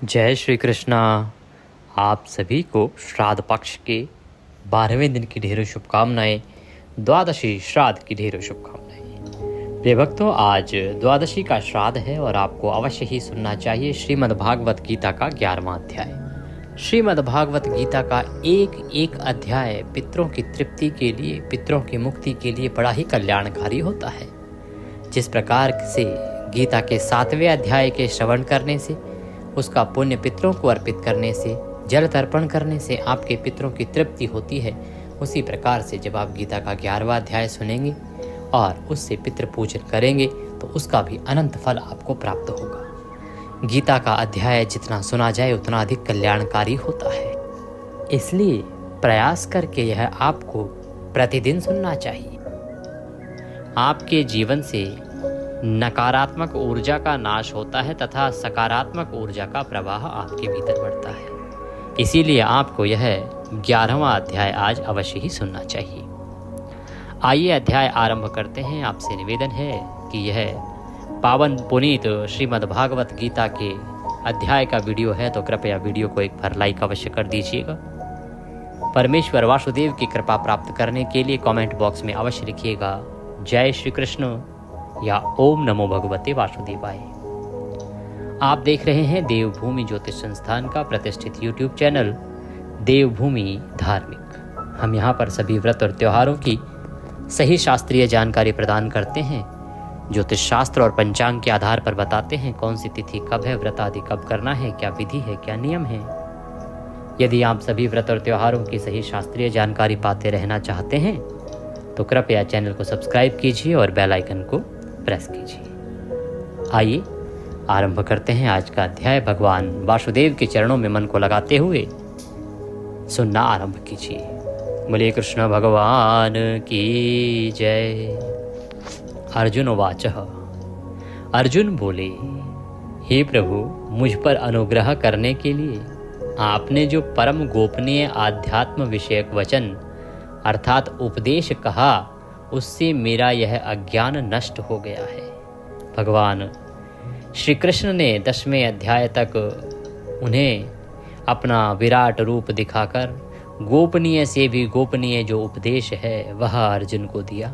जय श्री कृष्णा। आप सभी को श्राद्ध पक्ष के 12वें दिन की ढेरों शुभकामनाएं, द्वादशी श्राद्ध की ढेरों शुभकामनाएं। प्रिय भक्तों, आज द्वादशी का श्राद्ध है और आपको अवश्य ही सुनना चाहिए श्रीमद् भागवत गीता का 11वां अध्याय। श्रीमद् भागवत गीता का एक एक अध्याय पितरों की तृप्ति के लिए, पितरों की मुक्ति के लिए बड़ा ही कल्याणकारी होता है। जिस प्रकार से गीता के 7वें अध्याय के श्रवण करने से, उसका पुण्य पितरों को अर्पित करने से, जल तर्पण करने से आपके पितरों की तृप्ति होती है, उसी प्रकार से जब आप गीता का 11वां अध्याय सुनेंगे और उससे पितृ पूजन करेंगे तो उसका भी अनंत फल आपको प्राप्त होगा। गीता का अध्याय जितना सुना जाए उतना अधिक कल्याणकारी होता है, इसलिए प्रयास करके यह आपको प्रतिदिन सुनना चाहिए। आपके जीवन से नकारात्मक ऊर्जा का नाश होता है तथा सकारात्मक ऊर्जा का प्रवाह आपके भीतर बढ़ता है। इसीलिए आपको यह 11वां अध्याय आज अवश्य ही सुनना चाहिए। आइए अध्याय आरंभ करते हैं। आपसे निवेदन है कि यह पावन पुनीत श्रीमद् भागवत गीता के अध्याय का वीडियो है तो कृपया वीडियो को एक बार लाइक अवश्य कर दीजिएगा। परमेश्वर वासुदेव की कृपा प्राप्त करने के लिए कमेंट बॉक्स में अवश्य लिखिएगा जय श्री कृष्ण या ओम नमो भगवते वासुदेवाय। आप देख रहे हैं देवभूमि ज्योतिष संस्थान का प्रतिष्ठित यूट्यूब चैनल देवभूमि धार्मिक। हम यहाँ पर सभी व्रत और त्योहारों की सही शास्त्रीय जानकारी प्रदान करते हैं। ज्योतिष शास्त्र और पंचांग के आधार पर बताते हैं कौन सी तिथि कब है, व्रत आदि कब करना है, क्या विधि है, क्या नियम है। यदि आप सभी व्रत और त्योहारों की सही शास्त्रीय जानकारी पाते रहना चाहते हैं तो कृपया चैनल को सब्सक्राइब कीजिए और बेल आइकन को प्रेस कीजिए। आइए आरंभ करते हैं आज का अध्याय। भगवान वासुदेव के चरणों में मन को लगाते हुए सुनना आरंभ कीजिए। बोले कृष्ण भगवान की जय। अर्जुन उवाच। अर्जुन बोले, हे प्रभु, मुझ पर अनुग्रह करने के लिए आपने जो परम गोपनीय आध्यात्म विषयक वचन अर्थात उपदेश कहा, उससे मेरा यह अज्ञान नष्ट हो गया है। भगवान श्री कृष्ण ने 10वें अध्याय तक उन्हें अपना विराट रूप दिखाकर गोपनीय से भी गोपनीय जो उपदेश है वह अर्जुन को दिया,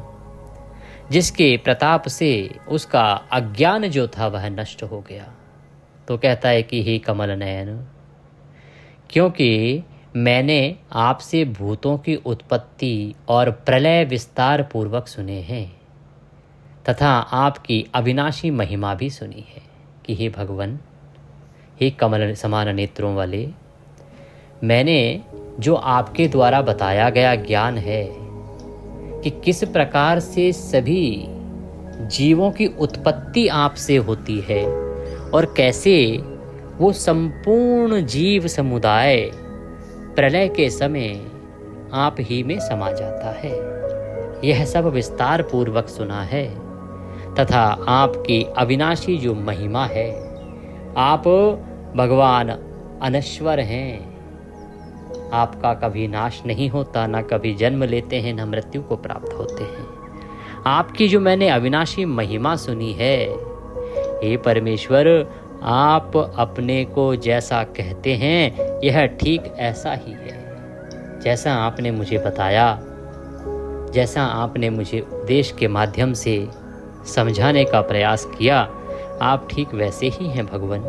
जिसके प्रताप से उसका अज्ञान जो था वह नष्ट हो गया। तो कहता है कि हे कमल नयन, क्योंकि मैंने आपसे भूतों की उत्पत्ति और प्रलय विस्तार पूर्वक सुने हैं तथा आपकी अविनाशी महिमा भी सुनी है कि हे भगवान, हे कमल समान नेत्रों वाले, मैंने जो आपके द्वारा बताया गया ज्ञान है कि किस प्रकार से सभी जीवों की उत्पत्ति आपसे होती है और कैसे वो संपूर्ण जीव समुदाय प्रलय के समय आप ही में समा जाता है, यह सब विस्तार पूर्वक सुना है तथा आपकी अविनाशी जो महिमा है, आप भगवान अनश्वर हैं, आपका कभी नाश नहीं होता, ना कभी जन्म लेते हैं, ना मृत्यु को प्राप्त होते हैं। आपकी जो मैंने अविनाशी महिमा सुनी है, हे परमेश्वर, आप अपने को जैसा कहते हैं यह ठीक ऐसा ही है। जैसा आपने मुझे बताया, जैसा आपने मुझे उपदेश के माध्यम से समझाने का प्रयास किया, आप ठीक वैसे ही हैं भगवान।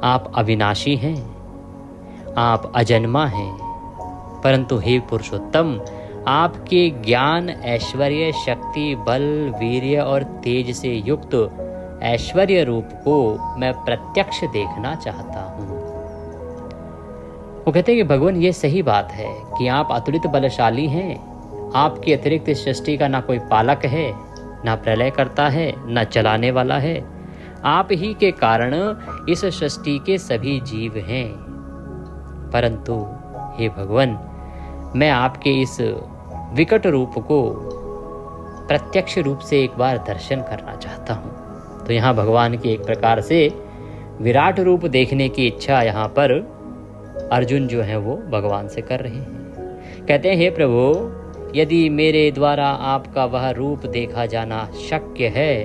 आप अविनाशी हैं, आप अजन्मा हैं, परंतु हे पुरुषोत्तम, आपके ज्ञान, ऐश्वर्य, शक्ति, बल, वीर्य और तेज से युक्त ऐश्वर्य रूप को मैं प्रत्यक्ष देखना चाहता हूँ। वो कहते हैं कि भगवान, ये सही बात है कि आप अतुलित बलशाली हैं। आपके अतिरिक्त इस सृष्टि का ना कोई पालक है, ना प्रलय करता है, ना चलाने वाला है। आप ही के कारण इस सृष्टि के सभी जीव हैं। परंतु हे भगवान, मैं आपके इस विकट रूप को प्रत्यक्ष रूप से एक बार दर्शन करना चाहता हूँ। तो यहाँ भगवान की एक प्रकार से विराट रूप देखने की इच्छा यहाँ पर अर्जुन जो है वो भगवान से कर रहे हैं। कहते हैं, हे प्रभु, यदि मेरे द्वारा आपका वह रूप देखा जाना शक्य है,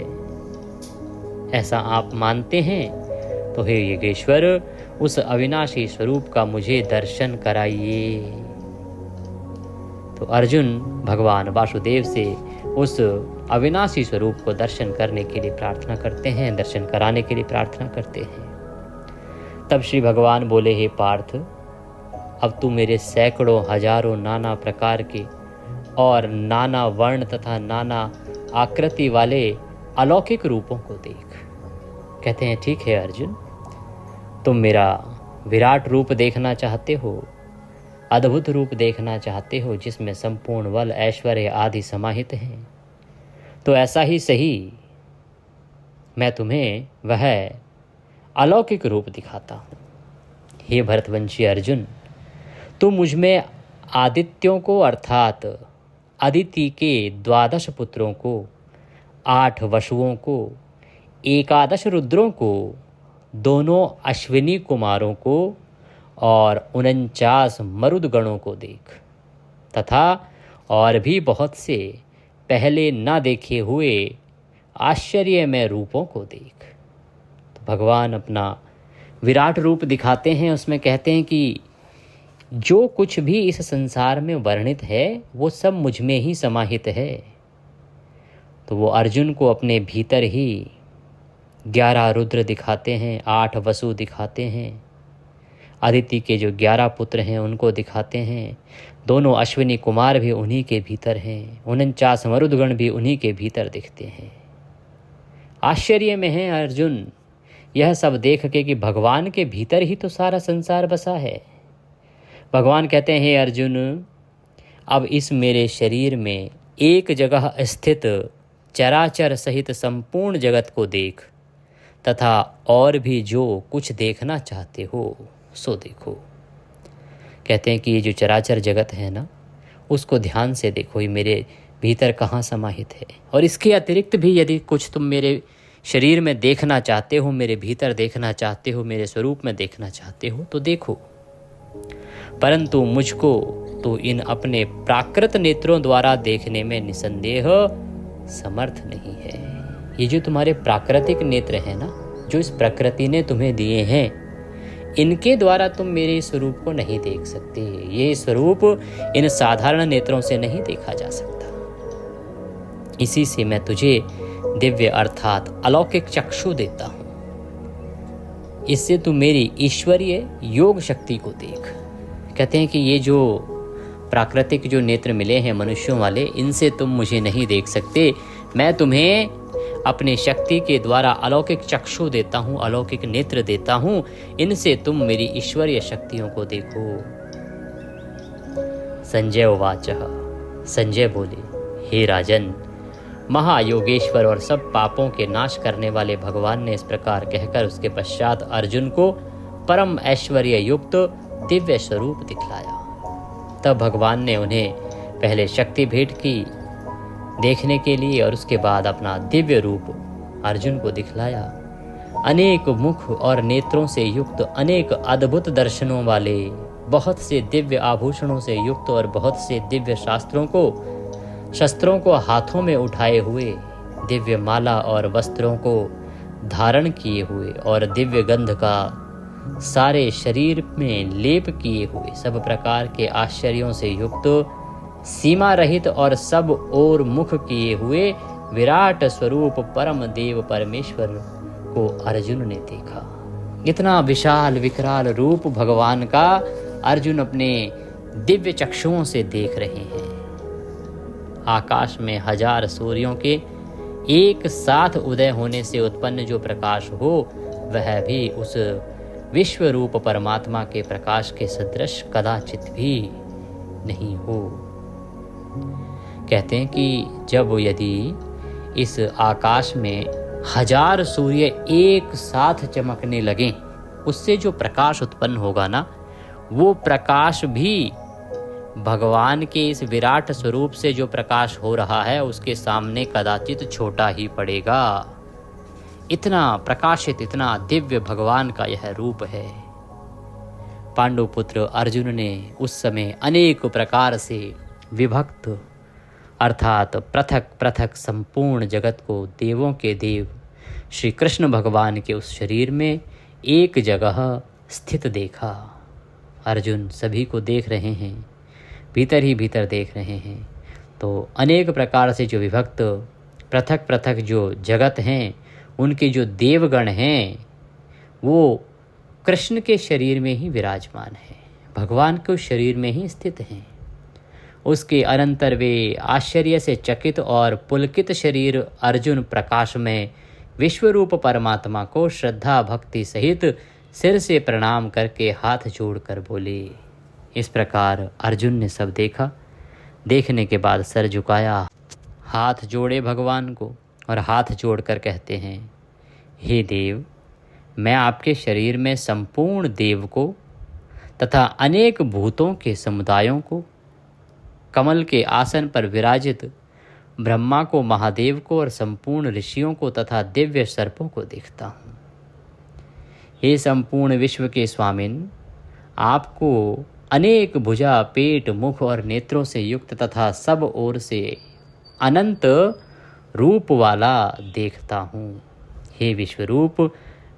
ऐसा आप मानते हैं, तो हे योगेश्वर, उस अविनाशी स्वरूप का मुझे दर्शन कराइए। तो अर्जुन भगवान वासुदेव से उस अविनाशी स्वरूप को दर्शन करने के लिए प्रार्थना करते हैं, दर्शन कराने के लिए प्रार्थना करते हैं। तब श्री भगवान बोले, हे पार्थ, अब तू मेरे सैकड़ों हजारों नाना प्रकार के और नाना वर्ण तथा नाना आकृति वाले अलौकिक रूपों को देख। कहते हैं, ठीक है अर्जुन, तुम मेरा विराट रूप देखना चाहते हो, अद्भुत रूप देखना चाहते हो जिसमें संपूर्ण बल ऐश्वर्य आदि समाहित हैं, तो ऐसा ही सही मैं तुम्हें वह अलौकिक रूप दिखाता हूँ। हे भरतवंशी अर्जुन, तुम मुझ में आदित्यों को अर्थात अदिति के 12 पुत्रों को, 8 वसुओं को, 11 रुद्रों को, दोनों अश्विनी कुमारों को और 49 मरुदगणों को देख, तथा और भी बहुत से पहले न देखे हुए आश्चर्यमय रूपों को देख। तो भगवान अपना विराट रूप दिखाते हैं, उसमें कहते हैं कि जो कुछ भी इस संसार में वर्णित है वो सब मुझ में ही समाहित है। तो वो अर्जुन को अपने भीतर ही 11 रुद्र दिखाते हैं, 8 वसु दिखाते हैं, अदिति के जो 11 पुत्र हैं उनको दिखाते हैं, दोनों अश्विनी कुमार भी उन्हीं के भीतर हैं, 49 मरुदगण भी उन्हीं के भीतर दिखते हैं। आश्चर्य में है अर्जुन यह सब देख के कि भगवान के भीतर ही तो सारा संसार बसा है। भगवान कहते हैं, हे अर्जुन, अब इस मेरे शरीर में एक जगह स्थित चराचर सहित संपूर्ण जगत को देख, तथा और भी जो कुछ देखना चाहते हो सो देखो। कहते हैं कि ये जो चराचर जगत है ना, उसको ध्यान से देखो, ये मेरे भीतर कहाँ समाहित है। और इसके अतिरिक्त भी यदि कुछ तुम मेरे शरीर में देखना चाहते हो, मेरे भीतर देखना चाहते हो, मेरे स्वरूप में देखना चाहते हो तो देखो, परंतु मुझको तो इन अपने प्राकृत नेत्रों द्वारा देखने में निसंदेह समर्थ नहीं है। ये जो तुम्हारे प्राकृतिक नेत्र हैं ना, जो इस प्रकृति ने तुम्हें दिए हैं, इनके द्वारा तुम मेरे स्वरूप को नहीं देख सकते। ये स्वरूप इन साधारण नेत्रों से नहीं देखा जा सकता। इसी से मैं तुझे दिव्य अर्थात अलौकिक चक्षु देता हूँ। इससे तू मेरी ईश्वरीय योग शक्ति को देख। कहते हैं कि ये जो प्राकृतिक जो नेत्र मिले हैं मनुष्यों वाले, इनसे तुम मुझे नहीं देख सकते। मैं तुम्हें अपने शक्ति के द्वारा अलौकिक चक्षु देता हूँ, अलौकिक नेत्र देता हूँ, इनसे तुम मेरी ईश्वरीय शक्तियों को देखो। संजय उवाच, संजय बोले, हे राजन, महायोगेश्वर और सब पापों के नाश करने वाले भगवान ने इस प्रकार कहकर उसके पश्चात अर्जुन को परम ऐश्वर्य युक्त दिव्य स्वरूप दिखलाया। तब भगवान ने उन्हें पहले शक्ति भेंट की देखने के लिए और उसके बाद अपना दिव्य रूप अर्जुन को दिखलाया। अनेक मुख और नेत्रों से युक्त, अनेक अद्भुत दर्शनों वाले, बहुत से दिव्य आभूषणों से युक्त और बहुत से दिव्य शस्त्रों को हाथों में उठाए हुए, दिव्य माला और वस्त्रों को धारण किए हुए और दिव्य गंध का सारे शरीर में लेप किए हुए, सब प्रकार के आश्चर्यों से युक्त, सीमा रहित और सब ओर मुख किए हुए विराट स्वरूप परम देव परमेश्वर को अर्जुन ने देखा। इतना विशाल विकराल रूप भगवान का अर्जुन अपने दिव्य चक्षुओं से देख रहे हैं। आकाश में 1000 सूर्यों के एक साथ उदय होने से उत्पन्न जो प्रकाश हो, वह भी उस विश्व रूप परमात्मा के प्रकाश के सदृश कदाचित भी नहीं हो। कहते हैं कि जब यदि इस आकाश में 1000 सूर्य एक साथ चमकने लगें, उससे जो प्रकाश उत्पन्न होगा ना, वो प्रकाश भी भगवान के इस विराट स्वरूप से जो प्रकाश हो रहा है उसके सामने कदाचित छोटा ही पड़ेगा। इतना प्रकाशित, इतना दिव्य भगवान का यह रूप है। पांडुपुत्र अर्जुन ने उस समय अनेक प्रकार से विभक्त अर्थात पृथक पृथक संपूर्ण जगत को देवों के देव श्री कृष्ण भगवान के उस शरीर में एक जगह स्थित देखा। अर्जुन सभी को देख रहे हैं, भीतर ही भीतर देख रहे हैं। तो अनेक प्रकार से जो विभक्त पृथक पृथक जो जगत हैं, उनके जो देवगण हैं, वो कृष्ण के शरीर में ही विराजमान है, भगवान के शरीर में ही स्थित हैं। उसके अनंतर वे आश्चर्य से चकित और पुलकित शरीर अर्जुन प्रकाश में विश्वरूप परमात्मा को श्रद्धा भक्ति सहित सिर से प्रणाम करके हाथ जोड़कर बोले। इस प्रकार अर्जुन ने सब देखा। देखने के बाद सर झुकाया, हाथ जोड़े भगवान को और हाथ जोड़कर कहते हैं, हे देव, मैं आपके शरीर में संपूर्ण देव को तथा अनेक भूतों के समुदायों को, कमल के आसन पर विराजित ब्रह्मा को, महादेव को और संपूर्ण ऋषियों को तथा दिव्य सर्पों को देखता हूँ। हे संपूर्ण विश्व के स्वामिन, आपको अनेक भुजा, पेट, मुख और नेत्रों से युक्त तथा सब ओर से अनंत रूप वाला देखता हूँ। हे विश्वरूप,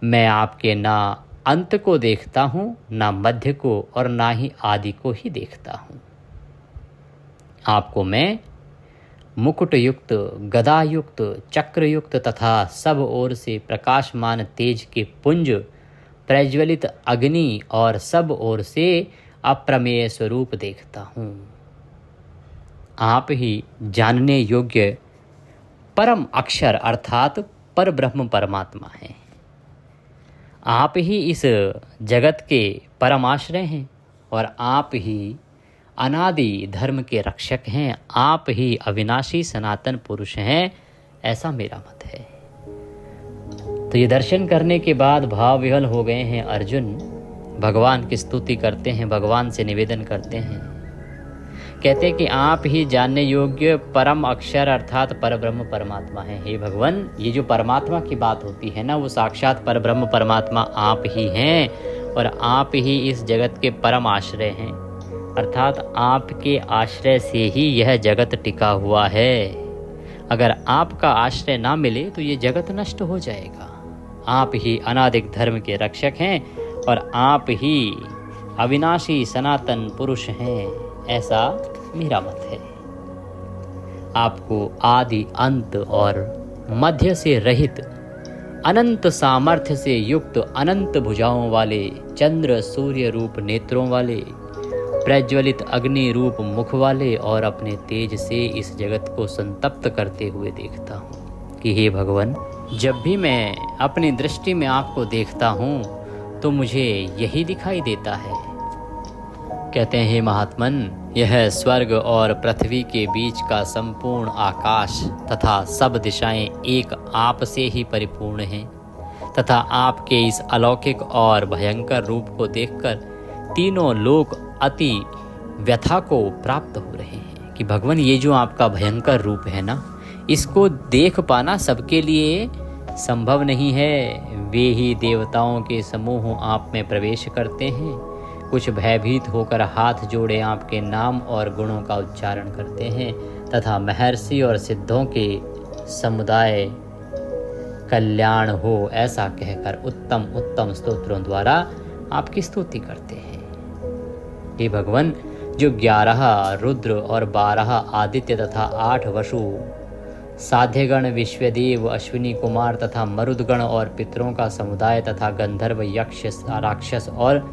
मैं आपके ना अंत को देखता हूँ, ना मध्य को और ना ही आदि को ही देखता हूँ। आपको मैं मुकुट युक्त, गदा युक्त, चक्र युक्त तथा सब ओर से प्रकाशमान तेज के पुंज, प्रज्वलित अग्नि और सब ओर से अप्रमेय स्वरूप देखता हूँ। आप ही जानने योग्य परम अक्षर अर्थात पर ब्रह्म परमात्मा हैं। आप ही इस जगत के परमाश्रय हैं और आप ही अनादि धर्म के रक्षक हैं। आप ही अविनाशी सनातन पुरुष हैं, ऐसा मेरा मत है। तो ये दर्शन करने के बाद भाव विह्वल हो गए हैं अर्जुन। भगवान की स्तुति करते हैं, भगवान से निवेदन करते हैं, कहते हैं कि आप ही जानने योग्य परम अक्षर अर्थात परब्रह्म परमात्मा है। हे भगवान, ये जो परमात्मा की बात होती है ना, वो साक्षात परब्रह्म परमात्मा आप ही हैं और आप ही इस जगत के परम आश्रय हैं, अर्थात आपके आश्रय से ही यह जगत टिका हुआ है। अगर आपका आश्रय ना मिले तो ये जगत नष्ट हो जाएगा। आप ही अनादिक धर्म के रक्षक हैं और आप ही अविनाशी सनातन पुरुष हैं, ऐसा मेरा मत है। आपको आदि अंत और मध्य से रहित, अनंत सामर्थ्य से युक्त, अनंत भुजाओं वाले, चंद्र सूर्य रूप नेत्रों वाले, प्रज्वलित अग्नि रूप मुख वाले और अपने तेज से इस जगत को संतप्त करते हुए देखता हूँ कि हे भगवान, जब भी मैं अपनी दृष्टि में आपको देखता हूँ तो मुझे यही दिखाई देता है। कहते हैं, हे महात्मन, यह स्वर्ग और पृथ्वी के बीच का संपूर्ण आकाश तथा सब दिशाएं एक आप से ही परिपूर्ण हैं तथा आपके इस अलौकिक और भयंकर रूप को देखकर तीनों लोक अति व्यथा को प्राप्त हो रहे हैं कि भगवान, ये जो आपका भयंकर रूप है ना, इसको देख पाना सबके लिए संभव नहीं है। वे ही देवताओं के समूह आप में प्रवेश करते हैं, कुछ भयभीत होकर हाथ जोड़े आपके नाम और गुणों का उच्चारण करते हैं तथा महर्षि और सिद्धों के समुदाय कल्याण हो ऐसा कहकर उत्तम उत्तम स्तोत्रों द्वारा आपकी स्तुति करते हैं। हे भगवान, जो 11 रुद्र और 12 आदित्य तथा 8 वसु, साध्यगण, विश्वदेव, अश्विनी कुमार तथा मरुदगण और पितरों का समुदाय तथा गंधर्व, यक्ष, राक्षस और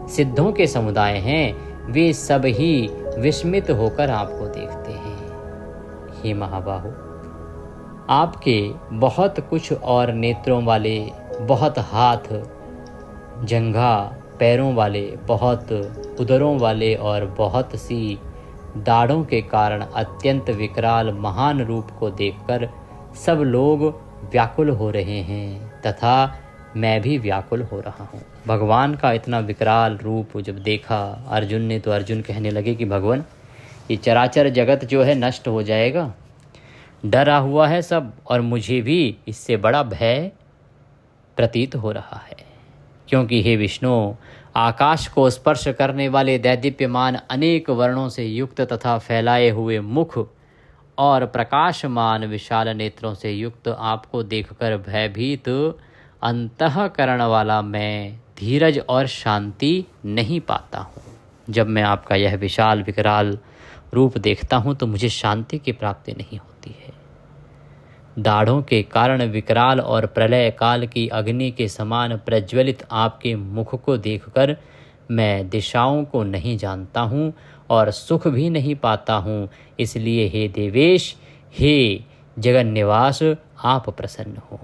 सिद्धों के समुदाय हैं, वे सब ही विस्मित होकर आपको देखते हैं। हे महाबाहु, आपके बहुत कुछ और नेत्रों वाले, बहुत हाथ, जंघा, पैरों वाले, बहुत उदरों वाले और बहुत सी दाढ़ों के कारण अत्यंत विकराल महान रूप को देखकर सब लोग व्याकुल हो रहे हैं तथा मैं भी व्याकुल हो रहा हूँ। भगवान का इतना विकराल रूप जब देखा अर्जुन ने, तो अर्जुन कहने लगे कि भगवान, ये चराचर जगत जो है नष्ट हो जाएगा, डरा हुआ है सब, और मुझे भी इससे बड़ा भय प्रतीत हो रहा है। क्योंकि हे विष्णु, आकाश को स्पर्श करने वाले दैदीप्यमान अनेक वर्णों से युक्त तथा फैलाए हुए मुख और प्रकाशमान विशाल नेत्रों से युक्त आपको देखकर भयभीत अंतःकरण वाला मैं धीरज और शांति नहीं पाता हूँ। जब मैं आपका यह विशाल विकराल रूप देखता हूँ तो मुझे शांति की प्राप्ति नहीं होती है। दाढ़ों के कारण विकराल और प्रलय काल की अग्नि के समान प्रज्वलित आपके मुख को देखकर मैं दिशाओं को नहीं जानता हूँ और सुख भी नहीं पाता हूँ। इसलिए हे देवेश, हे जगन निवास, आप प्रसन्न हो।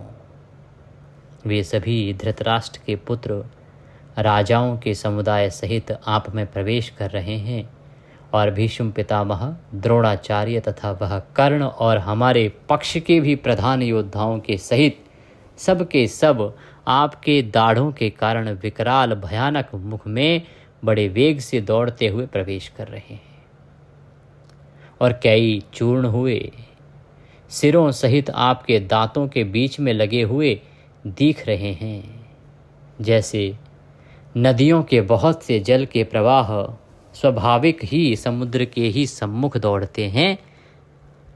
वे सभी धृतराष्ट्र के पुत्र राजाओं के समुदाय सहित आप में प्रवेश कर रहे हैं और भीष्म पितामह, द्रोणाचार्य तथा वह कर्ण और हमारे पक्ष के भी प्रधान योद्धाओं के सहित सब के सब आपके दाढ़ों के कारण विकराल भयानक मुख में बड़े वेग से दौड़ते हुए प्रवेश कर रहे हैं और कई चूर्ण हुए सिरों सहित आपके दांतों के बीच में लगे हुए दिख रहे हैं। जैसे नदियों के बहुत से जल के प्रवाह स्वाभाविक ही समुद्र के ही सम्मुख दौड़ते हैं,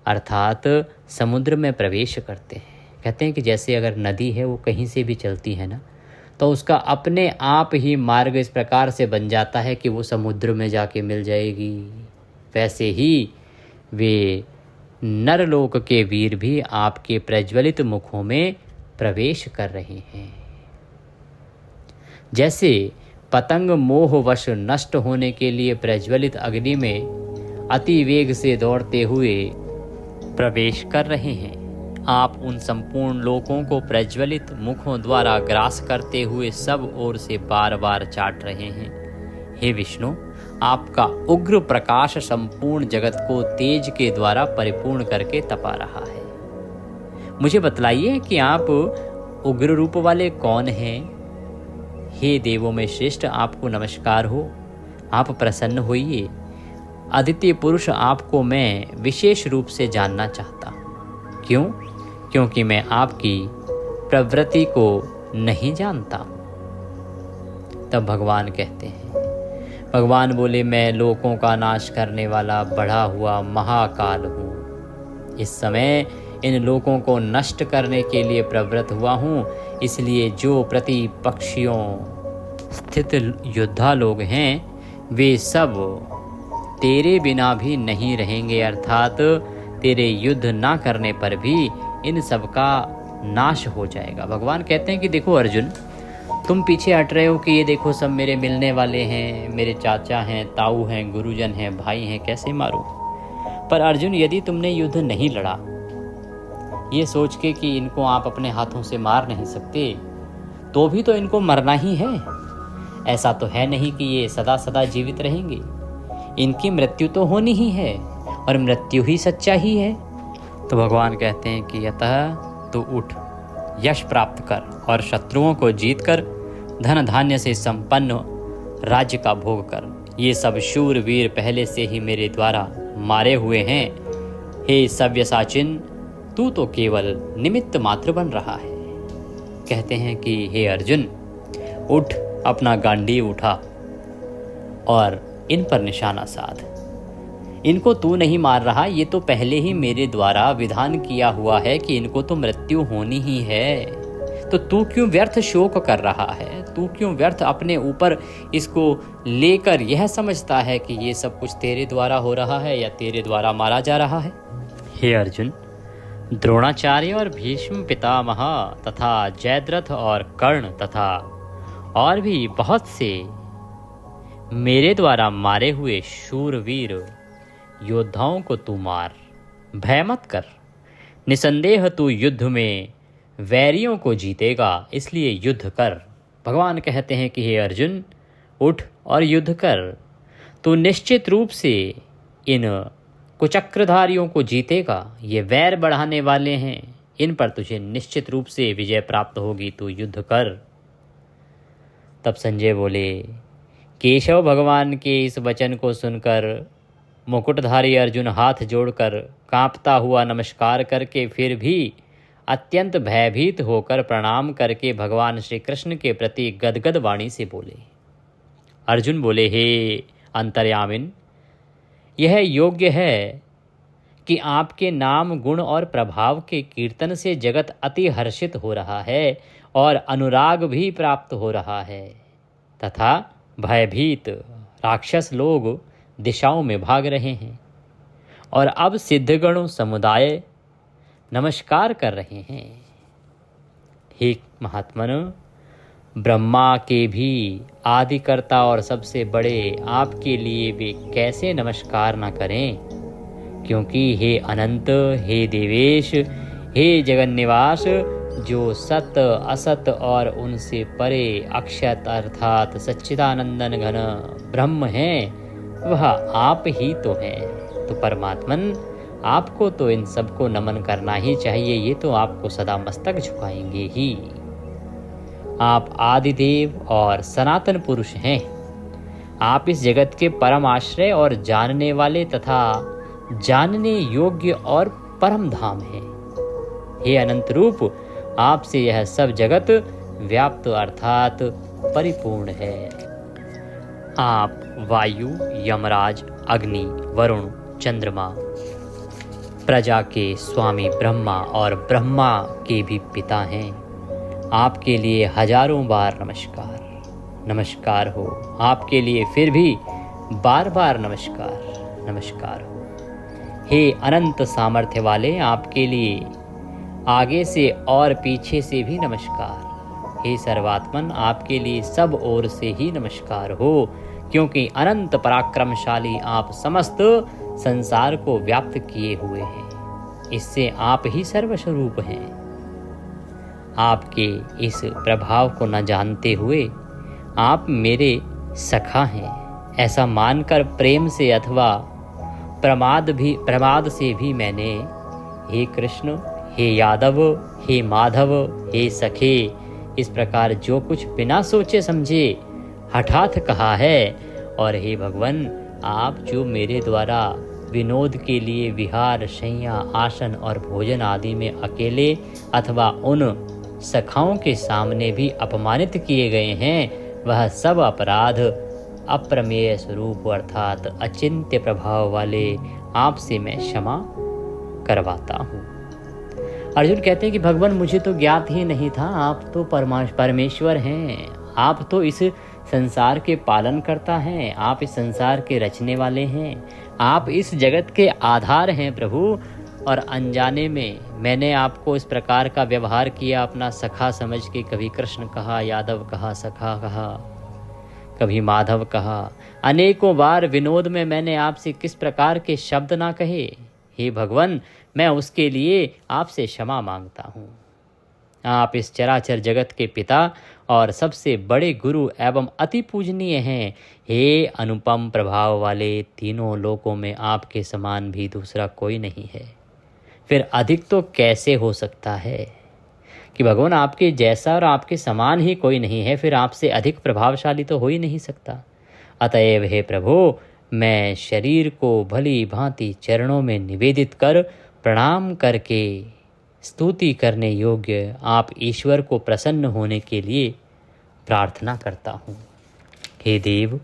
अर्थात समुद्र में प्रवेश करते हैं। कहते हैं कि जैसे अगर नदी है वो कहीं से भी चलती है ना, तो उसका अपने आप ही मार्ग इस प्रकार से बन जाता है कि वो समुद्र में जाके मिल जाएगी। वैसे ही वे नरलोक के वीर भी आपके प्रज्वलित मुखों में प्रवेश कर रहे हैं। जैसे पतंग मोहवश नष्ट होने के लिए प्रज्वलित अग्नि में अति वेग से दौड़ते हुए प्रवेश कर रहे हैं, आप उन संपूर्ण लोकों को प्रज्वलित मुखों द्वारा ग्रास करते हुए सब ओर से बार बार चाट रहे हैं। हे विष्णु, आपका उग्र प्रकाश संपूर्ण जगत को तेज के द्वारा परिपूर्ण करके तपा रहा है। मुझे बतलाइए कि आप उग्र रूप वाले कौन हैं? हे देवों में श्रेष्ठ, आपको नमस्कार हो। आप प्रसन्न होइए। अद्वितीय पुरुष आपको मैं विशेष रूप से जानना चाहता हूँ। क्यों? क्योंकि मैं आपकी प्रवृत्ति को नहीं जानता। तब भगवान कहते हैं, भगवान बोले, मैं लोकों का नाश करने वाला बढ़ा हुआ महाकाल हूँ। इस समय इन लोकों को नष्ट करने के लिए प्रवृत्त हुआ हूँ। इसलिए जो प्रतिपक्षियों स्थित योद्धा लोग हैं वे सब तेरे बिना भी नहीं रहेंगे, अर्थात तेरे युद्ध ना करने पर भी इन सब का नाश हो जाएगा। भगवान कहते हैं कि देखो अर्जुन, तुम पीछे हट रहे हो कि ये देखो सब मेरे मिलने वाले हैं, मेरे चाचा हैं, ताऊ हैं, गुरुजन हैं, भाई हैं, कैसे मारो। पर अर्जुन, यदि तुमने युद्ध नहीं लड़ा ये सोच के कि इनको आप अपने हाथों से मार नहीं सकते, तो भी तो इनको मरना ही है। ऐसा तो है नहीं कि ये सदा सदा जीवित रहेंगे। इनकी मृत्यु तो होनी ही है और मृत्यु ही सच्चा ही है। तो भगवान कहते हैं कि अतः तू उठ, यश प्राप्त कर और शत्रुओं को जीतकर धन धान्य से संपन्न राज्य का भोग कर। ये सब शूर वीर पहले से ही मेरे द्वारा मारे हुए हैं। हे सव्यसाचिन, तू तो केवल निमित्त मात्र बन रहा है। कहते हैं कि हे अर्जुन, उठ, अपना गांडीव उठा और इन पर निशाना साध। इनको तू नहीं मार रहा, ये तो पहले ही मेरे द्वारा विधान किया हुआ है कि इनको तो मृत्यु होनी ही है। तो तू क्यों व्यर्थ शोक कर रहा है? तू क्यों व्यर्थ अपने ऊपर इसको लेकर यह समझता है कि ये सब कुछ तेरे द्वारा हो रहा है या तेरे द्वारा मारा जा रहा है? हे अर्जुन, द्रोणाचार्य और भीष्म पितामह तथा जयद्रथ और कर्ण तथा और भी बहुत से मेरे द्वारा मारे हुए शूरवीर योद्धाओं को तू मार, भय मत कर। निसंदेह तू युद्ध में वैरियों को जीतेगा, इसलिए युद्ध कर। भगवान कहते हैं कि हे अर्जुन, उठ और युद्ध कर। तू निश्चित रूप से इन कुचक्रधारियों को जीतेगा। ये वैर बढ़ाने वाले हैं, इन पर तुझे निश्चित रूप से विजय प्राप्त होगी। तू युद्ध कर। तब संजय बोले, केशव भगवान के इस वचन को सुनकर मुकुटधारी अर्जुन हाथ जोड़कर कांपता हुआ नमस्कार करके फिर भी अत्यंत भयभीत होकर प्रणाम करके भगवान श्री कृष्ण के प्रति गदगद वाणी से बोले। अर्जुन बोले, हे अंतर्यामिन, यह योग्य है कि आपके नाम गुण और प्रभाव के कीर्तन से जगत अति हर्षित हो रहा है और अनुराग भी प्राप्त हो रहा है तथा भयभीत राक्षस लोग दिशाओं में भाग रहे हैं और अब सिद्धगणों समुदाय नमस्कार कर रहे हैं। हे महात्मन, ब्रह्मा के भी आदिकर्ता और सबसे बड़े आपके लिए वे कैसे नमस्कार न करें, क्योंकि हे अनंत, हे देवेश, हे जगन्निवास, जो सत असत और उनसे परे अक्षत अर्थात सच्चिदानंदन घन ब्रह्म हैं, वह आप ही तो हैं। तो परमात्मन, आपको तो इन सबको नमन करना ही चाहिए, ये तो आपको सदा मस्तक झुकाएंगे ही। आप आदिदेव और सनातन पुरुष हैं। आप इस जगत के परम आश्रय और जानने वाले तथा जानने योग्य और परम धाम हैं। हे अनंत रूप, आपसे यह सब जगत व्याप्त अर्थात परिपूर्ण है। आप वायु, यमराज, अग्नि, वरुण, चंद्रमा, प्रजा के स्वामी ब्रह्मा और ब्रह्मा के भी पिता हैं। आपके लिए हजारों बार नमस्कार, नमस्कार हो। आपके लिए फिर भी बार बार नमस्कार, नमस्कार हो। हे अनंत सामर्थ्य वाले, आपके लिए आगे से और पीछे से भी नमस्कार। हे सर्वात्मन, आपके लिए सब ओर से ही नमस्कार हो, क्योंकि अनंत पराक्रमशाली आप समस्त संसार को व्याप्त किए हुए हैं। इससे आप ही सर्वस्वरूप हैं। आपके इस प्रभाव को न जानते हुए आप मेरे सखा हैं, ऐसा मानकर प्रेम से अथवा प्रमाद से भी मैंने हे कृष्ण, हे यादव, हे माधव, हे सखे, इस प्रकार जो कुछ बिना सोचे समझे हठात कहा है। और हे भगवान, आप जो मेरे द्वारा विनोद के लिए विहार, शैया, आसन और भोजन आदि में अकेले अथवा उन सखाओं के सामने भी अपमानित किए गए हैं, वह सब अपराध अप्रमेय स्वरूप अर्थात अचिंत्य प्रभाव वाले आपसे मैं क्षमा करवाता हूँ। अर्जुन कहते हैं कि भगवान, मुझे तो ज्ञात ही नहीं था, आप तो परमेश्वर हैं। आप तो इस संसार के पालन करता हैं, आप इस संसार के रचने वाले हैं, आप इस जगत के आधार हैं प्रभु। और अनजाने में मैंने आपको इस प्रकार का व्यवहार किया, अपना सखा समझ के कभी कृष्ण कहा, यादव कहा, सखा कहा, कभी माधव कहा। अनेकों बार विनोद में मैंने आपसे किस प्रकार के शब्द ना कहे। हे भगवान, मैं उसके लिए आपसे क्षमा मांगता हूँ। आप इस चराचर जगत के पिता और सबसे बड़े गुरु एवं अति पूजनीय हैं। हे अनुपम प्रभाव वाले, तीनों लोकों में आपके समान भी दूसरा कोई नहीं है। फिर अधिक तो कैसे हो सकता है कि भगवान, आपके जैसा और आपके समान ही कोई नहीं है, फिर आपसे अधिक प्रभावशाली तो हो ही नहीं सकता। अतएव हे प्रभु, मैं शरीर को भली भांति चरणों में निवेदित कर प्रणाम करके स्तुति करने योग्य आप ईश्वर को प्रसन्न होने के लिए प्रार्थना करता हूँ। हे देव,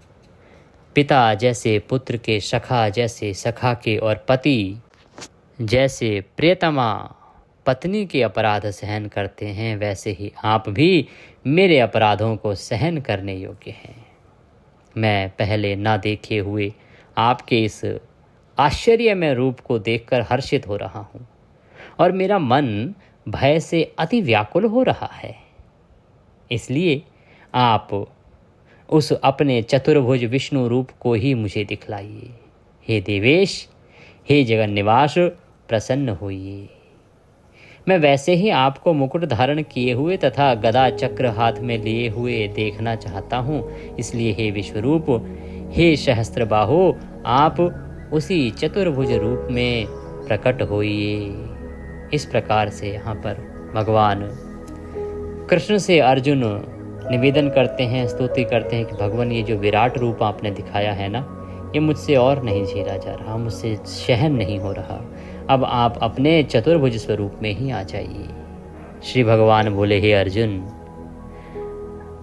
पिता जैसे पुत्र के, सखा जैसे सखा के और पति जैसे प्रियतमा पत्नी के अपराध सहन करते हैं, वैसे ही आप भी मेरे अपराधों को सहन करने योग्य हैं। मैं पहले ना देखे हुए आपके इस आश्चर्यमय रूप को देखकर हर्षित हो रहा हूँ और मेरा मन भय से अति व्याकुल हो रहा है। इसलिए आप उस अपने चतुर्भुज विष्णु रूप को ही मुझे दिखलाइए। हे देवेश, हे जगन्निवास, प्रसन्न होइए। मैं वैसे ही आपको मुकुट धारण किए हुए तथा गदा चक्र हाथ में लिए हुए देखना चाहता हूँ। इसलिए हे विश्वरूप, हे सहस्त्रबाहो, आप उसी चतुर्भुज रूप में प्रकट होइए। इस प्रकार से यहाँ पर भगवान कृष्ण से अर्जुन निवेदन करते हैं, स्तुति करते हैं कि भगवान, ये जो विराट रूप आपने दिखाया है ना, ये मुझसे और नहीं झेला जा रहा, मुझसे सहन नहीं हो रहा। अब आप अपने चतुर्भुज स्वरूप में ही आ जाइए। श्री भगवान बोले, हे अर्जुन,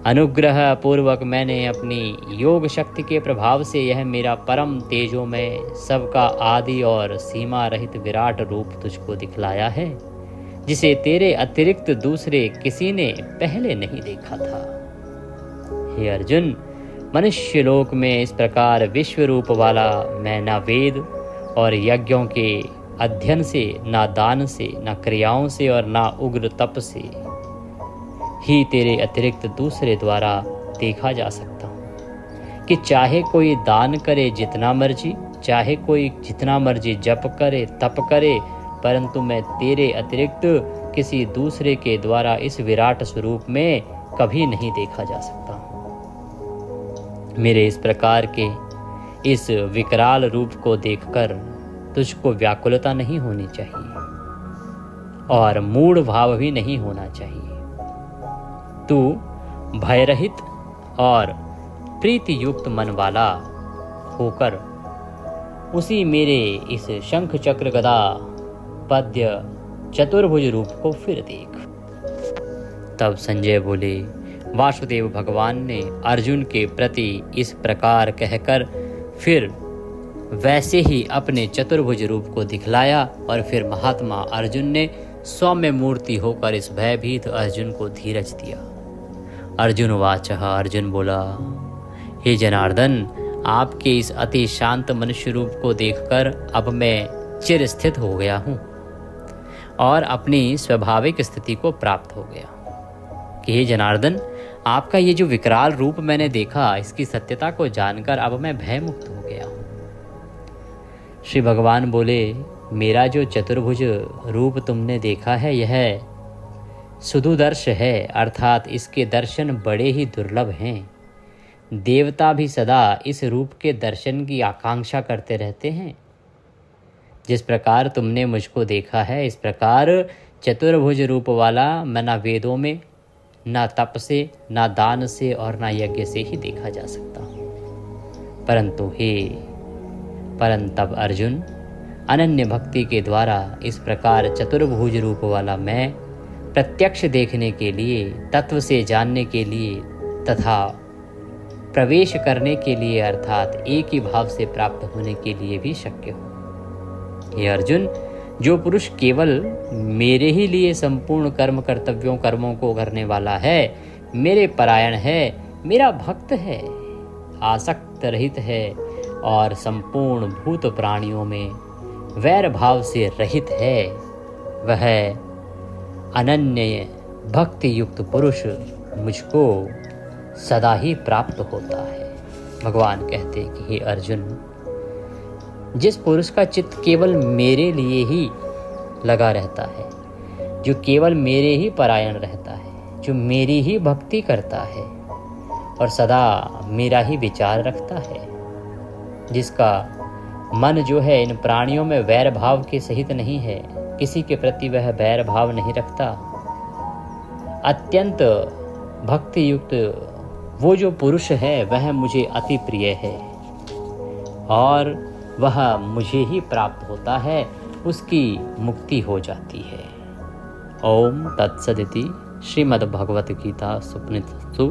अनुग्रह पूर्वक मैंने अपनी योग शक्ति के प्रभाव से यह मेरा परम तेजो में सबका आदि और सीमा रहित विराट रूप तुझको दिखलाया है। जिसे तेरे अतिरिक्त दूसरे किसी ने पहले नहीं देखा था। हे अर्जुन, मनुष्य लोक में इस प्रकार विश्व रूप वाला मैं न वेद और यज्ञों के अध्ययन से, ना दान से, ना क्रियाओं से और ना उग्र तप से ही तेरे अतिरिक्त दूसरे द्वारा देखा जा सकता हूँ कि चाहे कोई दान करे जितना मर्जी, चाहे कोई जितना मर्जी जप करे, तप करे, परंतु मैं तेरे अतिरिक्त किसी दूसरे के द्वारा इस विराट स्वरूप में कभी नहीं देखा जा सकता हूँ। मेरे इस प्रकार के इस विकराल रूप को देखकर तुझको व्याकुलता नहीं होनी चाहिए और मूढ़ भाव भी नहीं होना चाहिए। तू भयरहित और प्रीति युक्त मन वाला होकर उसी मेरे इस शंख चक्र गदा पद्य चतुर्भुज रूप को फिर देख। तब संजय बोले, वासुदेव भगवान ने अर्जुन के प्रति इस प्रकार कहकर फिर वैसे ही अपने चतुर्भुज रूप को दिखलाया और फिर महात्मा अर्जुन ने सौम्य मूर्ति होकर इस भयभीत अर्जुन को धीरज दिया। अर्जुन वाचः, अर्जुन बोला, हे जनार्दन, आपके इस अति शांत मनुष्य रूप को देखकर अब मैं चिर स्थित हो गया हूँ और अपनी स्वाभाविक स्थिति को प्राप्त हो गया कि हे जनार्दन, आपका ये जो विकराल रूप मैंने देखा, इसकी सत्यता को जानकर अब मैं भय मुक्त हो गया हूँ। श्री भगवान बोले, मेरा जो चतुर्भुज रूप तुमने देखा है यह सुदुदर्श है, अर्थात इसके दर्शन बड़े ही दुर्लभ हैं। देवता भी सदा इस रूप के दर्शन की आकांक्षा करते रहते हैं। जिस प्रकार तुमने मुझको देखा है, इस प्रकार चतुर्भुज रूप वाला मैं ना वेदों में, ना तप से, ना दान से और ना यज्ञ से ही देखा जा सकता हूँ। परंतु अर्जुन, अनन्य भक्ति के द्वारा इस प्रकार चतुर्भुज रूप वाला मैं प्रत्यक्ष देखने के लिए, तत्व से जानने के लिए तथा प्रवेश करने के लिए, अर्थात एक ही भाव से प्राप्त होने के लिए भी शक्य हो। हे अर्जुन, जो पुरुष केवल मेरे ही लिए संपूर्ण कर्मों को करने वाला है, मेरे परायण है, मेरा भक्त है, आसक्त रहित है और संपूर्ण भूत प्राणियों में वैर भाव से रहित है, वह अनन्य भक्ति युक्त पुरुष मुझको सदा ही प्राप्त होता है। भगवान कहते कि हे अर्जुन, जिस पुरुष का चित्त केवल मेरे लिए ही लगा रहता है, जो केवल मेरे ही परायण रहता है, जो मेरी ही भक्ति करता है और सदा मेरा ही विचार रखता है, जिसका मन जो है इन प्राणियों में वैर भाव के सहित नहीं है, किसी के प्रति वह वैर भाव नहीं रखता, अत्यंत भक्ति युक्त वो जो पुरुष है वह मुझे अति प्रिय है और वह मुझे ही प्राप्त होता है, उसकी मुक्ति हो जाती है। ओम तत्सदिति श्रीमद्भगवत गीता सुपनिषत्सु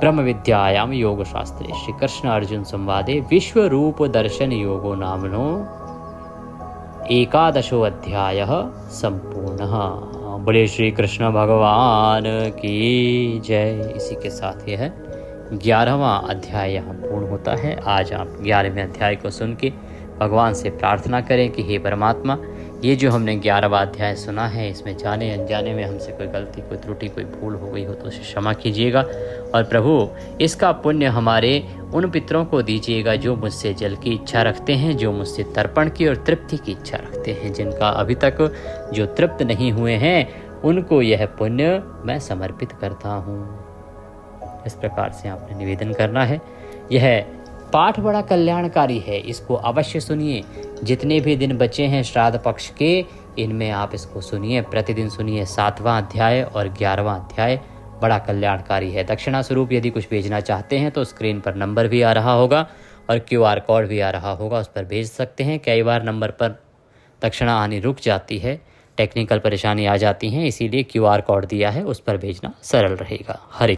ब्रह्म विद्यायाम योग शास्त्रे श्री कृष्ण अर्जुन संवादे विश्व रूप दर्शन योगो नामनो 11वां अध्याय संपूर्णः। बोले श्री कृष्ण भगवान की जय। इसी के साथ यह 11वां अध्याय यहाँ पूर्ण होता है। आज आप 11वें अध्याय को सुन के भगवान से प्रार्थना करें कि हे परमात्मा, ये जो हमने 11वां अध्याय सुना है, इसमें जाने अनजाने में हमसे कोई गलती, कोई त्रुटि, कोई भूल हो गई हो तो उसे क्षमा कीजिएगा और प्रभु इसका पुण्य हमारे उन पितरों को दीजिएगा जो मुझसे जल की इच्छा रखते हैं, जो मुझसे तर्पण की और तृप्ति की इच्छा रखते हैं, जिनका अभी तक जो तृप्त नहीं हुए हैं उनको यह पुण्य मैं समर्पित करता हूँ। इस प्रकार से आपने निवेदन करना है। यह पाठ बड़ा कल्याणकारी है, इसको अवश्य सुनिए। जितने भी दिन बचे हैं श्राद्ध पक्ष के, इनमें आप इसको सुनिए, प्रतिदिन सुनिए। 7वां अध्याय और 11वां अध्याय बड़ा कल्याणकारी है। दक्षिणा स्वरूप यदि कुछ भेजना चाहते हैं तो स्क्रीन पर नंबर भी आ रहा होगा और QR कोड भी आ रहा होगा, उस पर भेज सकते हैं। कई बार नंबर पर दक्षिणा आनी रुक जाती है, टेक्निकल परेशानी आ जाती हैं, इसीलिए QR कोड दिया है, उस पर भेजना सरल रहेगा। हरे